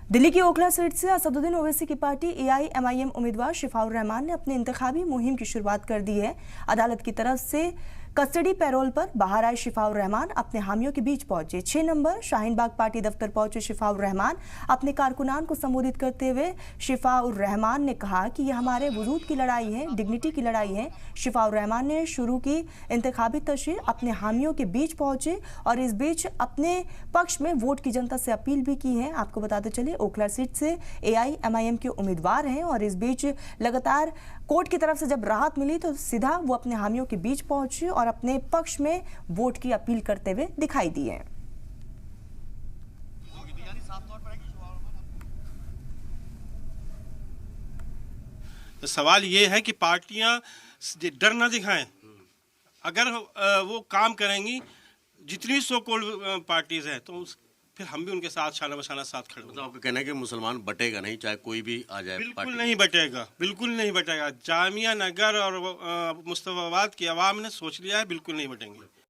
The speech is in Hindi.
दिल्ली की ओखला सीट से असदुद्दीन ओवैसी की पार्टी एआईएमआईएम उम्मीदवार शिफाउर रहमान ने अपने इंतखाबी मुहिम की शुरुआत कर दी है। अदालत की तरफ से कस्टडी पैरोल पर बाहर आए शिफाउर रहमान अपने हामियों के बीच पहुंचे। 6 नंबर शाहीन बाग पार्टी दफ्तर पहुंचे शिफाउर रहमान। अपने कारकुनान को संबोधित करते हुए शिफाउर रहमान ने कहा कि यह हमारे वजूद की लड़ाई है, डिग्निटी की लड़ाई है। शिफाउर रहमान ने शुरू की इंतखाबी तशरीह अपने हामियों के बीच पहुंचे और इस बीच अपने पक्ष में वोट की जनता से अपील भी की है। आपको बताते चलिए ओखला सीट से एआईएमआईएम के उम्मीदवार हैं और इस बीच लगातार कोर्ट की तरफ से जब राहत मिली तो सीधा वो अपने हामियों के बीच पहुंचे और अपने पक्ष में वोट की अपील करते हुए दिखाई दिए। तो सवाल ये है कि पार्टियां डर ना दिखाएं। अगर वो काम करेंगी, जितनी सो कॉल्ड पार्टीज हैं, तो फिर हम भी उनके साथ शाना बशाना साथ खड़े होंगे। मतलब आपका कहना है कि मुसलमान बटेगा नहीं, चाहे कोई भी आ जाए। बिल्कुल नहीं बटेगा, बिल्कुल नहीं बटेगा। जामिया नगर और मुस्तफाबाद की आवाम ने सोच लिया है, बिल्कुल नहीं बटेंगे।